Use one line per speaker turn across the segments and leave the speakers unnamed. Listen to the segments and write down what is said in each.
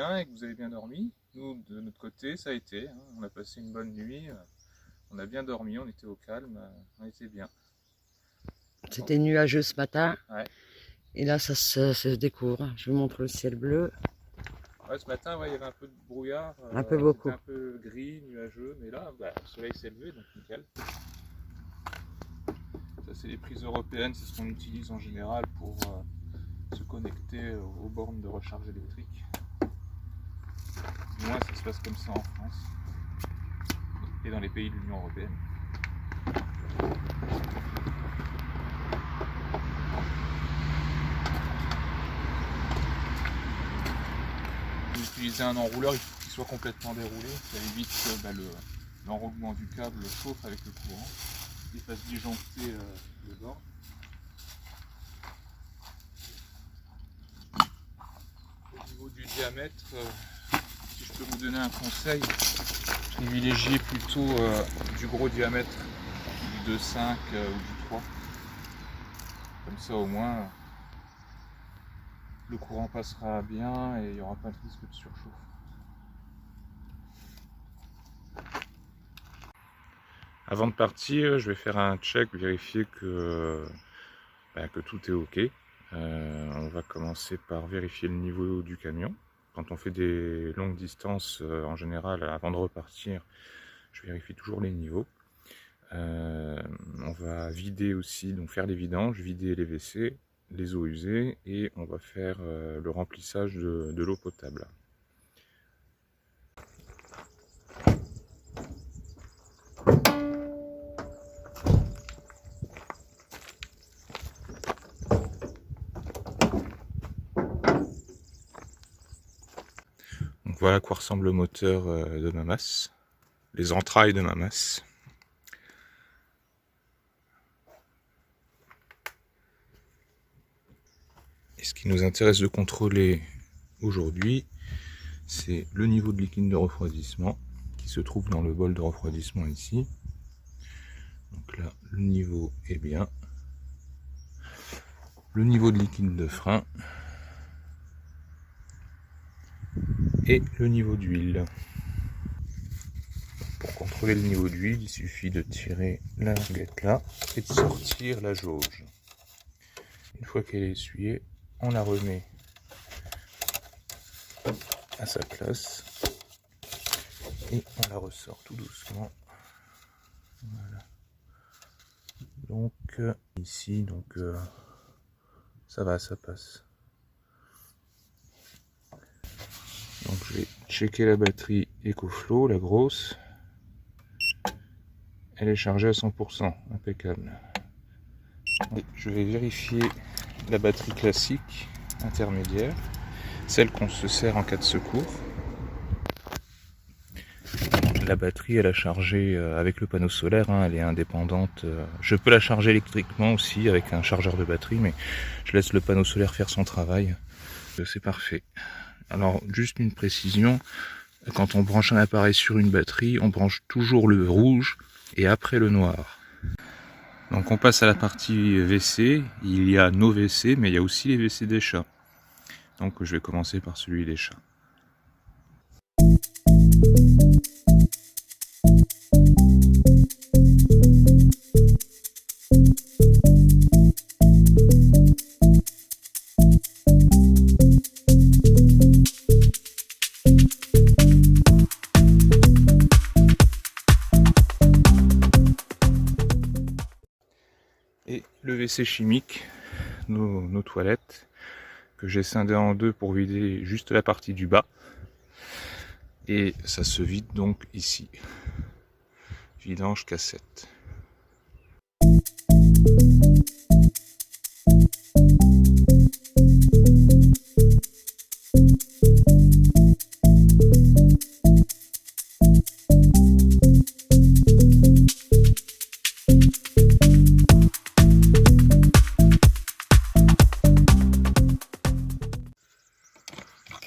bien et que vous avez bien dormi. Nous, de notre côté, ça a été. Hein. On a passé une bonne nuit. On a bien dormi, on était au calme, on était bien.
C'était nuageux ce matin.
Ouais.
Et là, ça se découvre. Je vous montre le ciel bleu.
Ouais, ce matin, ouais, il y avait un peu de brouillard.
Un peu beaucoup.
C'était un peu gris, nuageux, mais là, le soleil s'est levé, donc nickel. Ça, c'est les prises européennes, c'est ce qu'on utilise en général pour se connecter aux bornes de recharge électrique. Du moins, ça se passe comme ça en France et dans les pays de l'Union européenne. Utiliser un enrouleur, il faut qu'il soit complètement déroulé, ça évite que l'enroulement du câble chauffe avec le courant et fasse disjoncter le bord. Au niveau du diamètre, si je peux vous donner un conseil, privilégiez plutôt du gros diamètre, du 2,5 ou du 3. Comme ça au moins le courant passera bien et il n'y aura pas de risque de surchauffe. Avant de partir, je vais faire un check, vérifier que tout est ok. On va commencer par vérifier le niveau du camion. Quand on fait des longues distances, en général, avant de repartir, je vérifie toujours les niveaux. On va vider aussi, donc faire les vidanges, vider les WC, les eaux usées, et on va faire le remplissage de l'eau potable. Donc voilà à quoi ressemble le moteur de Mamas, les entrailles de Mamas. Et ce qui nous intéresse de contrôler aujourd'hui, c'est le niveau de liquide de refroidissement qui se trouve dans le bol de refroidissement ici. Donc là, le niveau est bien. Le niveau de liquide de frein et le niveau d'huile. Pour contrôler le niveau d'huile, il suffit de tirer la languette là et de sortir la jauge. Une fois qu'elle est essuyée, on la remet à sa place et on la ressort tout doucement. Voilà. Donc ici, ça va, ça passe. Donc je vais checker la batterie EcoFlow, la grosse. Elle est chargée à 100%, impeccable. Et je vais vérifier la batterie classique intermédiaire, celle qu'on se sert en cas de secours. La batterie, elle a chargé avec le panneau solaire, hein, elle est indépendante. Je peux la charger électriquement aussi avec un chargeur de batterie, mais je laisse le panneau solaire faire son travail. C'est parfait. Alors, juste une précision, quand on branche un appareil sur une batterie, on branche toujours le rouge et après le noir. Donc on passe à la partie WC, il y a nos WC, mais il y a aussi les WC des chats. Donc je vais commencer par celui des chats. Et le WC chimique, nos toilettes, que j'ai scindé en deux pour vider juste la partie du bas. Et ça se vide donc ici. Vidange cassette.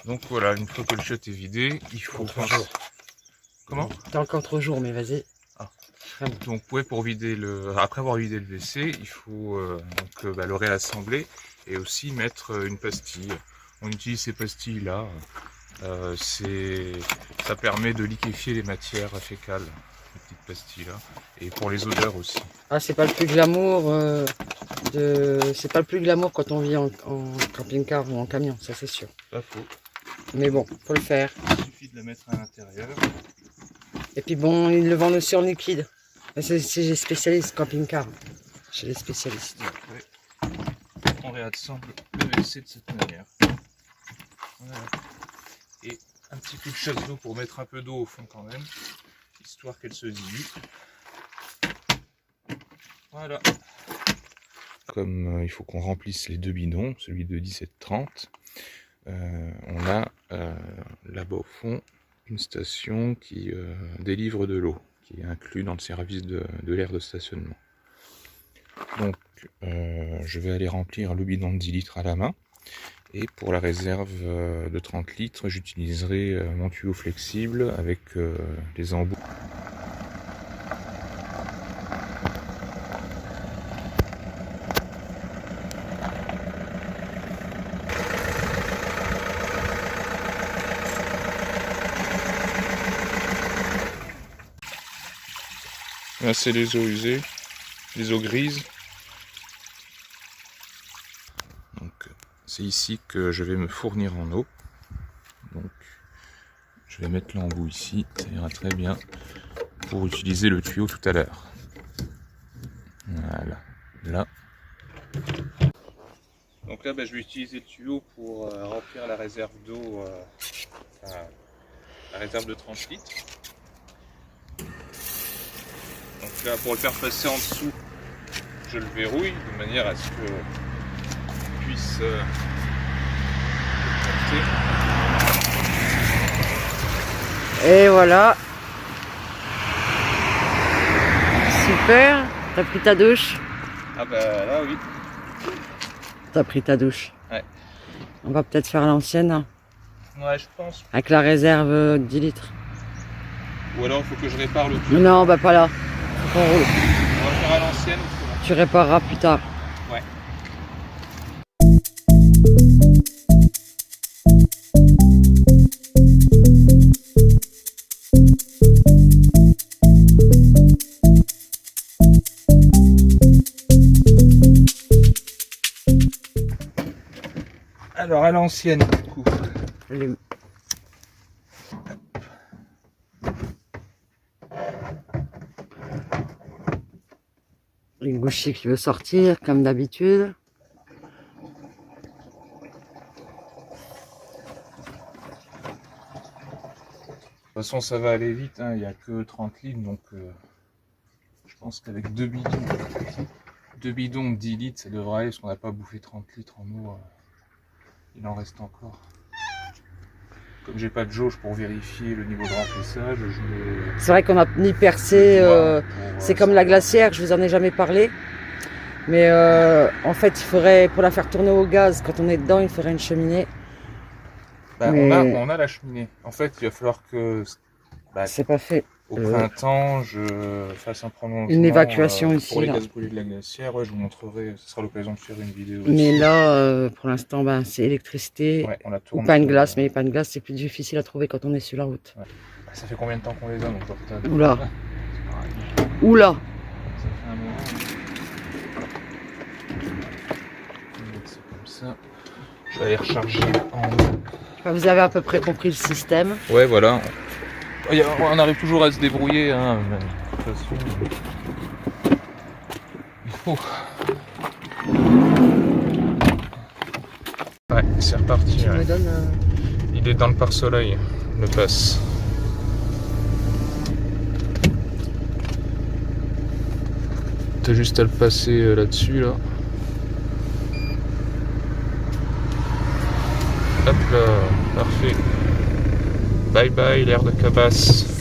Donc voilà, une fois que le shot est vidé, il faut... Comment?
T'as encore 3 jours, mais vas-y.
Ah. Donc ouais, pour vider après avoir vidé le WC, il faut le réassembler et aussi mettre une pastille. On utilise ces pastilles là Ça permet de liquéfier les matières fécales, ces petites pastilles là, et pour les odeurs aussi.
Ah, c'est pas le plus glamour c'est pas le plus glamour quand on vit en camping-car ou en camion, ça c'est sûr.
Pas faux.
Mais bon, faut le faire.
Il suffit de la mettre à l'intérieur.
Et puis bon, ils le vendent aussi en liquide. C'est les spécialistes camping-car. Chez les spécialistes.
Et après, on réassemble le WC de cette manière. Voilà. Et un petit coup de chasse d'eau pour mettre un peu d'eau au fond quand même, histoire qu'elle se dilue. Voilà. Comme il faut qu'on remplisse les deux bidons, celui de 17,30, on a là-bas au fond une station qui délivre de l'eau, qui est inclus dans le service de l'aire de stationnement. Donc je vais aller remplir le bidon de 10 litres à la main. Et pour la réserve de 30 litres, j'utiliserai mon tuyau flexible avec les embouts. Là, c'est les eaux usées, les eaux grises. Donc, c'est ici que je vais me fournir en eau. Donc, je vais mettre l'embout ici, ça ira très bien pour utiliser le tuyau tout à l'heure. Voilà, là. Donc là, je vais utiliser le tuyau pour remplir la réserve d'eau, la réserve de 30 litres. Donc là, pour le faire passer en dessous, je le verrouille de manière à ce que je puisse le monter.
Et voilà. Super. T'as pris ta douche?
Ah bah là oui.
T'as pris ta douche.
Ouais.
On va peut-être faire à l'ancienne.
Ouais, je pense.
Avec la réserve 10 litres.
Ou alors il faut que je répare le tuyau.
Non, bah pas là. Faut qu'on roule.
On va faire à l'ancienne.
Tu répareras plus tard.
Ouais. Alors à l'ancienne du coup.
Les gauchers qui veut sortir comme d'habitude.
De toute façon ça va aller vite, hein. Il n'y a que 30 litres donc je pense qu'avec deux bidons de 10 litres ça devrait aller parce qu'on n'a pas bouffé 30 litres en eau. Il en reste encore. Comme j'ai pas de jauge pour vérifier le niveau de remplissage, je mets...
C'est vrai qu'on n'a ni percé, c'est comme la glacière, je vous en ai jamais parlé. Mais en fait, il faudrait, pour la faire tourner au gaz, quand on est dedans, il faudrait une cheminée.
Bah,
mais...
on a la cheminée. En fait, il va falloir que...
c'est pas fait.
Au printemps, je fasse un prolongement.
Une évacuation ici.
Pour les
là.
gaz brûlés de la glacière, ouais, je vous montrerai, ce sera l'occasion de faire une vidéo.
Mais
aussi.
là, pour l'instant, c'est électricité.
Ouais, on la
ou
tourne.
pain de glace, mais les pains de glace, c'est plus difficile à trouver quand on est sur la route. Ouais.
Bah, ça fait combien de temps qu'on les a donc
Oula. Oula.
Ça fait un moment. On va mettre ça comme ça. Je vais aller recharger en haut.
Vous avez à peu près compris le système.
Ouais, voilà. On arrive toujours à se débrouiller, hein, mais de toute façon, il faut. Ouais, c'est reparti.
Tu
ouais.
me donnes,
Il est dans le pare-soleil, le passe. T'as juste à le passer là-dessus, là. Hop là, parfait. Bye bye l'air de Cabasse.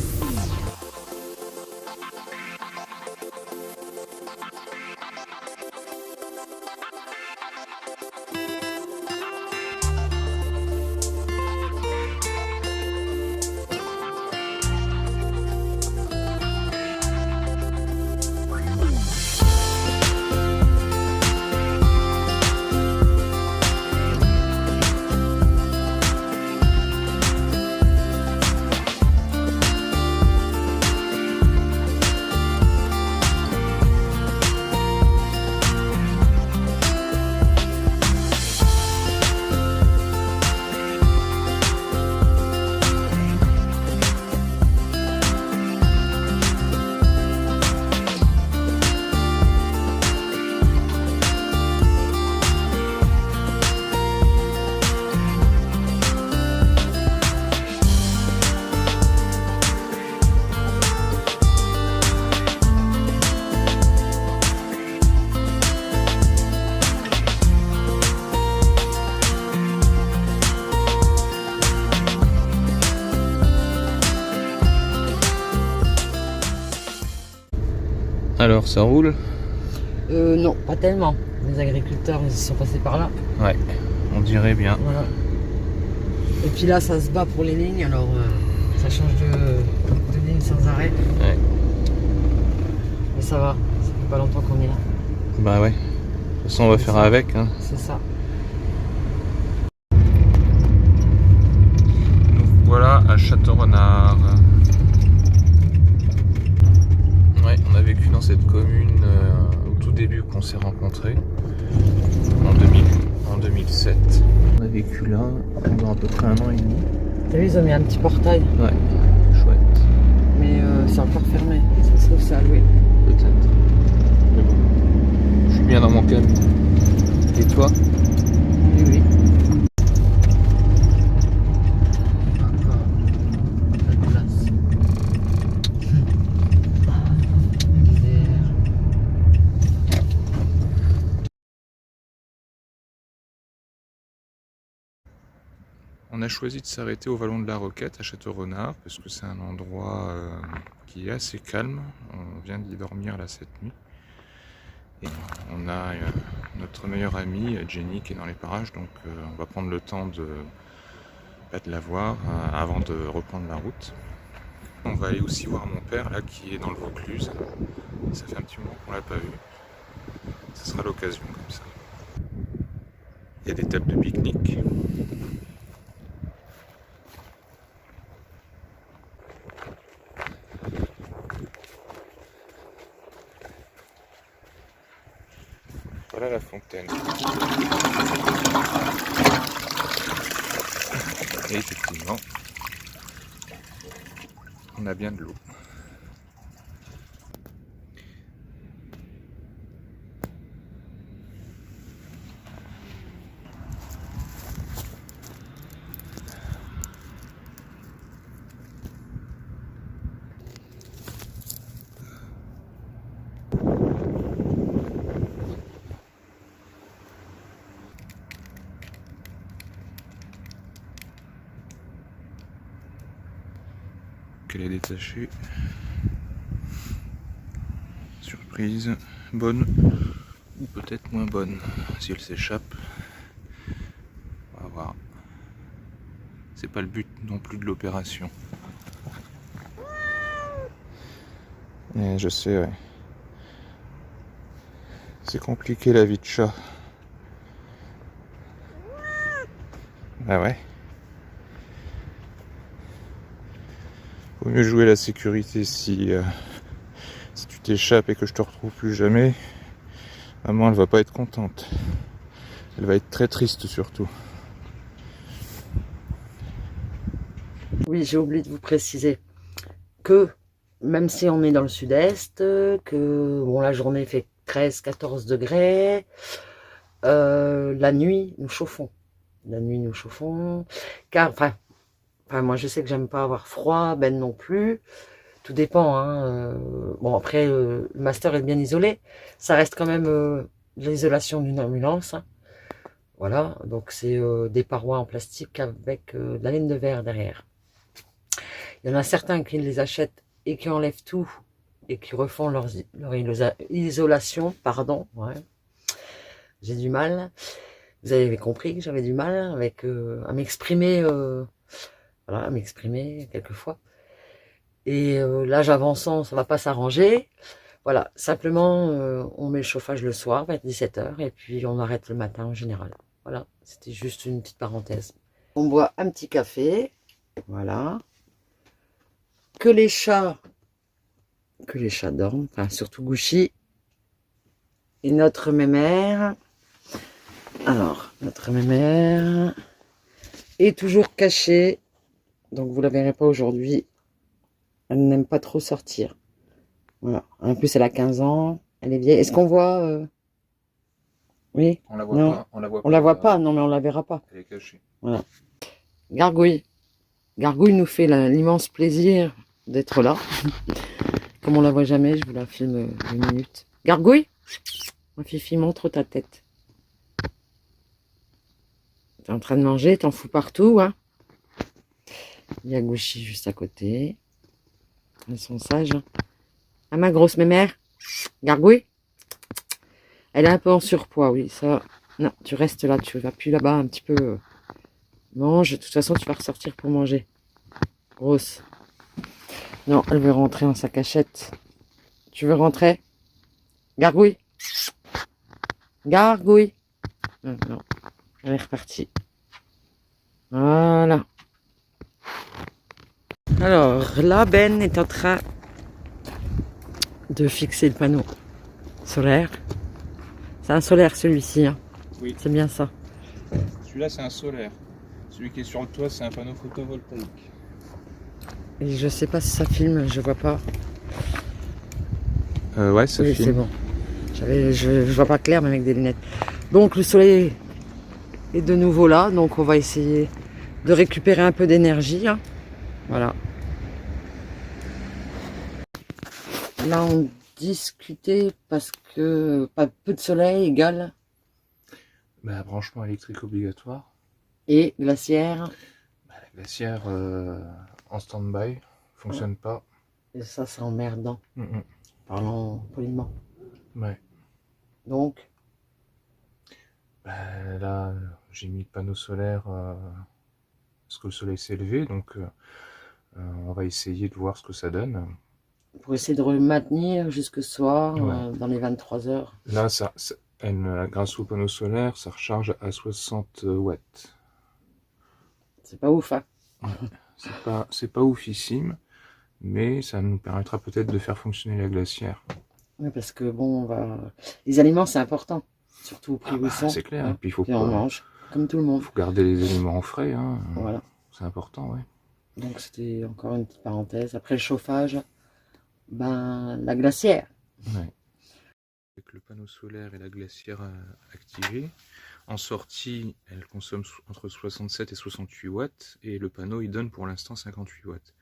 Alors, ça roule?
Non, pas tellement. Les agriculteurs, ils sont passés par là.
Ouais, on dirait bien.
Voilà. Et puis là, ça se bat pour les lignes, alors ça change de ligne sans arrêt.
Ouais.
Mais ça va, ça fait pas longtemps qu'on est là.
Bah ouais. De toute façon, on va faire avec. Hein.
C'est ça.
Nous voilà à Château-Renard. Ouais, on a vécu dans cette commune au tout début qu'on s'est rencontrés, en 2007. On a vécu là pendant à peu près 1 an et demi.
T'as vu, ils ont mis un petit portail.
Ouais, chouette.
Mais c'est encore fermé. Ça se trouve, c'est à louer.
Peut-être. Mais bon, je suis bien dans mon camion. Et toi?
Oui, oui.
On a choisi de s'arrêter au Vallon de la Roquette à Château-Renard parce que c'est un endroit qui est assez calme. On vient d'y dormir là cette nuit. Et on a notre meilleure amie Jenny qui est dans les parages, donc on va prendre le temps de la voir avant de reprendre la route. On va aller aussi voir mon père là qui est dans le Vaucluse. Ça fait un petit moment qu'on l'a pas vu. Ce sera l'occasion comme ça. Il y a des tables de pique-nique. Voilà la fontaine. Et effectivement, on a bien de l'eau. Elle est détachée. Surprise, bonne ou peut-être moins bonne si elle s'échappe. On va voir. C'est pas le but non plus de l'opération. Je sais, ouais. C'est compliqué la vie de chat. Ah ouais. Vaut mieux jouer la sécurité si tu t'échappes et que je te retrouve plus jamais. Maman, elle va pas être contente. Elle va être très triste surtout.
Oui, j'ai oublié de vous préciser que même si on est dans le sud-est, que bon, la journée fait 13-14 degrés, la nuit nous chauffons. La nuit nous chauffons, car enfin moi je sais que j'aime pas avoir froid, Ben non plus. Tout dépend. Hein. Bon après le master est bien isolé, ça reste quand même de l'isolation d'une ambulance. Hein. Voilà, donc c'est des parois en plastique avec de la laine de verre derrière. Il y en a certains qui les achètent et qui enlèvent tout et qui refont leur isolation, pardon. Ouais. J'ai du mal. Vous avez compris que j'avais du mal avec à m'exprimer, voilà, à m'exprimer quelquefois. Et l'âge avançant, ça va pas s'arranger. Voilà, simplement, on met le chauffage le soir vers 17h et puis on arrête le matin en général. Voilà, c'était juste une petite parenthèse. On boit un petit café, voilà. Que les chats dorment, enfin surtout Gouchy et notre mémère. Alors, notre mémère est toujours cachée, donc vous la verrez pas aujourd'hui. Elle n'aime pas trop sortir. Voilà. En plus, elle a 15 ans, elle est vieille. Est-ce qu'on voit Oui.
On la voit
non.
pas. On la voit pas.
On la voit pas, non, mais on la verra pas.
Elle est cachée.
Voilà. Gargouille. Gargouille nous fait l'immense plaisir d'être là. Comme on la voit jamais, je vous la filme 2 minutes. Gargouille, ma Fifi, montre ta tête. T'es en train de manger, t'en fous partout, hein. Il y a Gouchy juste à côté. Elles sont sages. Ah, ma grosse mémère. Gargouille. Elle est un peu en surpoids, oui, ça. Non, tu restes là, tu vas plus là-bas un petit peu. Mange, de toute façon, tu vas ressortir pour manger. Grosse. Non, elle veut rentrer dans sa cachette. Tu veux rentrer? Gargouille. Gargouille. Non, non. Elle est repartie. Voilà. Alors, là, Ben est en train de fixer le panneau solaire. C'est un solaire celui-ci, hein.
Oui.
C'est bien ça.
Celui-là, c'est un solaire. Celui qui est sur le toit, c'est un panneau photovoltaïque.
Et je sais pas si ça filme, je vois pas.
Ouais, ça
Oui,
filme.
c'est bon. Je vois pas clair, mais avec des lunettes. Donc, le soleil est de nouveau là. Donc, on va essayer de récupérer un peu d'énergie, hein. Voilà. Là, on discutait parce que pas peu de soleil égale
Bah, branchement électrique obligatoire.
et glaciaire.
Bah, la glacière en stand-by, fonctionne pas.
Et ça, c'est emmerdant.
Mm.
Parlons poliment.
Ouais.
Donc,
Bah, là, j'ai mis le panneau solaire parce que le soleil s'est levé, donc on va essayer de voir ce que ça donne.
pour essayer de le maintenir jusque soir,
Ouais.
dans les 23 heures.
Là, grâce au panneau solaire, ça recharge à 60 watts.
C'est pas ouf, hein.
C'est pas oufissime, mais ça nous permettra peut-être de faire fonctionner la glacière.
Oui, parce que bon, les aliments, c'est important. Surtout au prix où ils sont.
C'est clair,
hein.
et puis il faut
Et on mange, comme tout le monde.
garder les aliments frais, hein.
Voilà.
C'est important, ouais.
Donc, c'était encore une petite parenthèse. Après le chauffage, ben, la glacière.
Ouais. Avec le panneau solaire et la glacière activée, en sortie, elle consomme entre 67 et 68 watts, et le panneau, il donne pour l'instant 58 watts.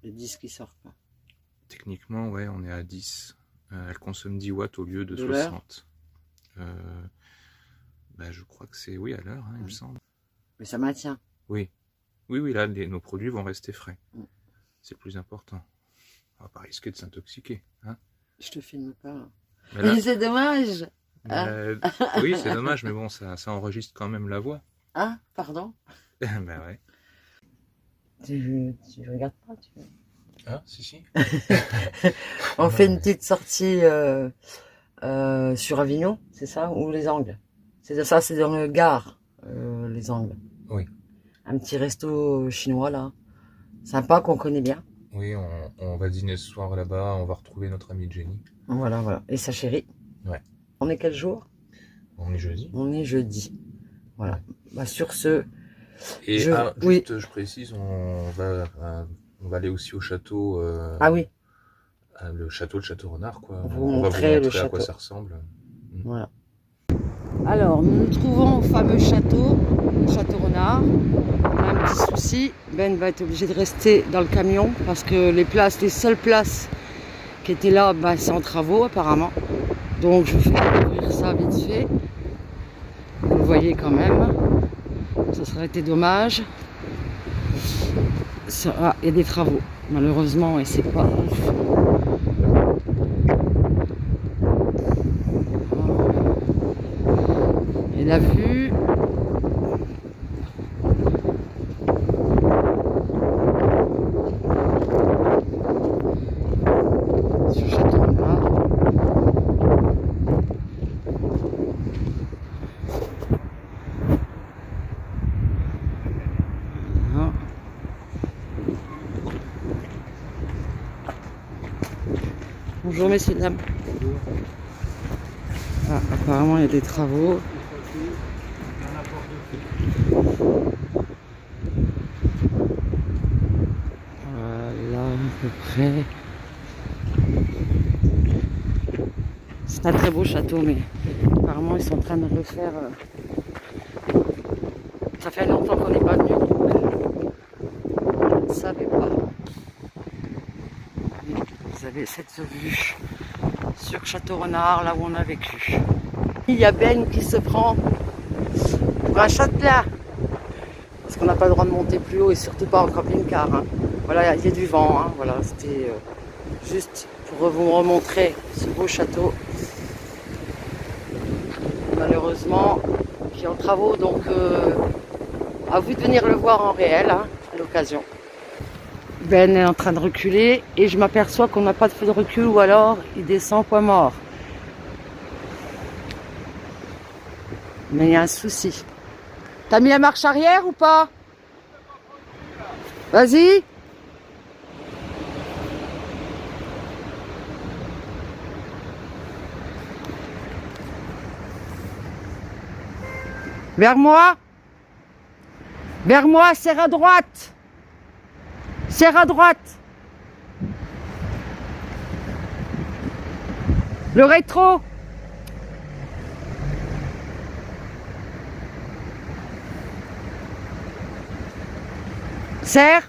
Les 10 qui sortent pas.
Techniquement, ouais, on est à 10. Elle consomme 10 watts au lieu de
De l'heure
60. Bah, je crois que c'est, oui, à l'heure, hein, il me semble.
Mais ça maintient.
Oui. Oui, là, nos produits vont rester frais.
Mm.
C'est le plus important. On va pas risquer de s'intoxiquer, hein.
Je te filme pas.
Mais là,
Mais c'est dommage.
oui, c'est dommage, mais bon, ça enregistre quand même la voix.
Ah, pardon.
Ben ouais.
Tu regardes pas,
Ah, si.
On fait une petite sortie sur Avignon, c'est ça? Ou les Angles? C'est ça, c'est dans le Gard, les Angles.
Oui.
Un petit resto chinois, là. Sympa, qu'on connaît bien.
Oui, on va dîner ce soir là-bas, on va retrouver notre amie Jenny.
Voilà. Et sa chérie.
Ouais.
On est quel jour?
On est jeudi.
On est jeudi. Voilà. Bah, sur ce...
Et
oui.
je précise, on va aller aussi au château.
Ah oui.
Le château Renard, quoi.
Vous
On va vous
montrer le
montrer à quoi
château.
ça ressemble.
Voilà. Alors, nous nous trouvons au fameux château Renard. On a un petit souci. Ben va être obligé de rester dans le camion parce que les seules places qui étaient là, bah, c'est en travaux apparemment. Donc, je vous fais découvrir ça vite fait. Vous le voyez quand même. Ça serait été dommage. Il y a des travaux, malheureusement, et c'est pas ouf. Et la vue. Sur Château-Renard. Voilà. Bonjour messieurs, dames. Ah, apparemment il y a des travaux. Voilà, à peu près. C'est un très beau château, mais apparemment ils sont en train de le faire. Ça fait longtemps qu'on n'est pas venu. Je ne savais pas. Vous avez cette vue sur Château-Renard, là où on a vécu. Il y a Ben qui se prend pour un châtelain. Parce qu'on n'a pas le droit de monter plus haut et surtout pas en camping-car. Hein. Voilà, il y a du vent. Hein. Voilà, c'était juste pour vous remontrer ce beau château. Malheureusement, qui est en travaux, donc à vous de venir le voir en réel, hein, à l'occasion. Ben est en train de reculer et je m'aperçois qu'on n'a pas de feu de recul ou alors il descend point mort. Mais il y a un souci. T'as mis la marche arrière ou pas? Vas-y. Vers moi. Vers moi, serre à droite. Serre à droite. Le rétro. Serre.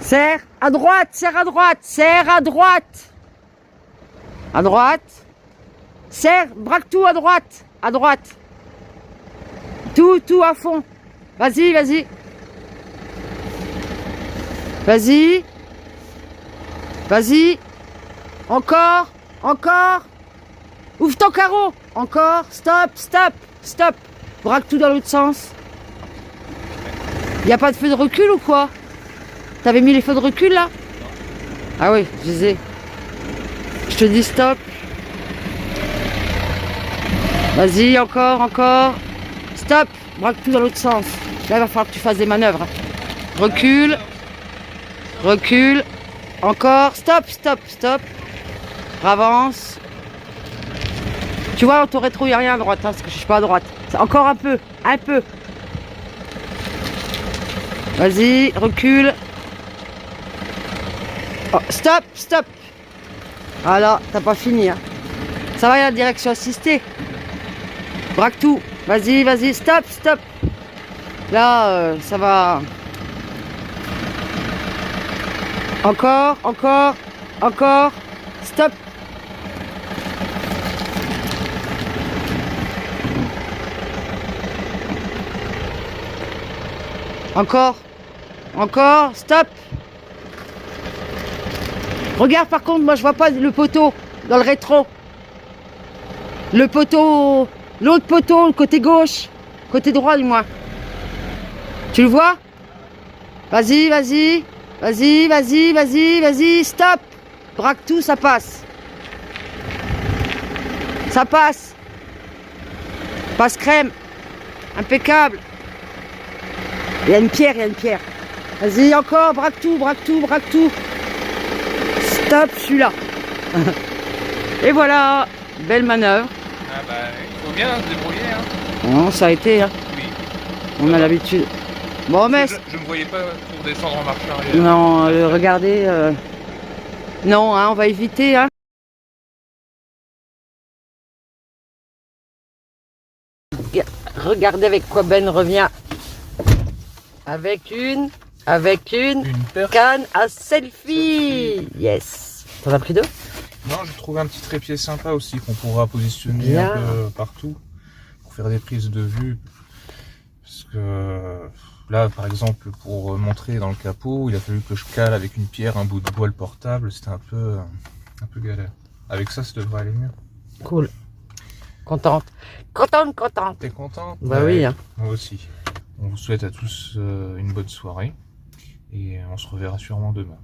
Serre. À droite, serre à droite, serre à droite. À droite. Serre, braque tout à droite. À droite. Tout à fond. Vas-y, vas-y. Vas-y. Vas-y. Encore. Encore. Ouvre ton carreau. Encore. Stop, stop, stop. Braque tout dans l'autre sens. Il n'y a pas de feu de recul ou quoi? T'avais mis les feux de recul là? Ah oui, je les ai. Je te dis stop. Vas-y, encore, encore. Stop. Braque tout dans l'autre sens. Là, il va falloir que tu fasses des manœuvres. Recule. Recule. Encore. Stop, stop, stop. Avance. Tu vois, ton rétro, il n'y a rien à droite, hein, parce que je suis pas à droite. Encore un peu. Un peu. Vas-y, recule. Oh, stop, stop. Voilà, t'as pas fini. Hein. Ça va, il y a la direction assistée. Braque tout. Vas-y, vas-y, stop, stop. Là, ça va. Encore, encore, encore. Stop. Encore, encore, stop. Regarde par contre, moi je vois pas le poteau dans le rétro. Le poteau, l'autre poteau, côté gauche, côté droit du moins. Tu le vois? Vas-y, vas-y, vas-y, vas-y, vas-y, vas-y, stop. Braque tout, ça passe. Ça passe. Passe crème. Impeccable. Il y a une pierre, il y a une pierre. Vas-y, encore, braque tout, braque tout, braque tout. Stop, je suis là. Et voilà, belle manœuvre.
Ah bah, il faut bien se débrouiller. Hein.
Bon, ça a été, hein.
Oui.
On a l'habitude. Bon, mais...
Je ne me voyais pas pour descendre en marche arrière.
Non, regardez... Non, hein, on va éviter, hein. Regardez avec quoi Ben revient. Avec une canne à selfie. Yes. T'en as pris deux?
Non, j'ai trouvé un petit trépied sympa aussi qu'on pourra positionner
Bien.
un peu partout pour faire des prises de vue. Parce que là, par exemple, pour montrer dans le capot, il a fallu que je cale avec une pierre un bout de bois le portable. C'était un peu galère. Avec ça devrait aller mieux.
Cool. Contente. Contente, contente.
T'es content?
Bah oui. Hein.
Moi aussi. On vous souhaite à tous une bonne soirée et on se reverra sûrement demain.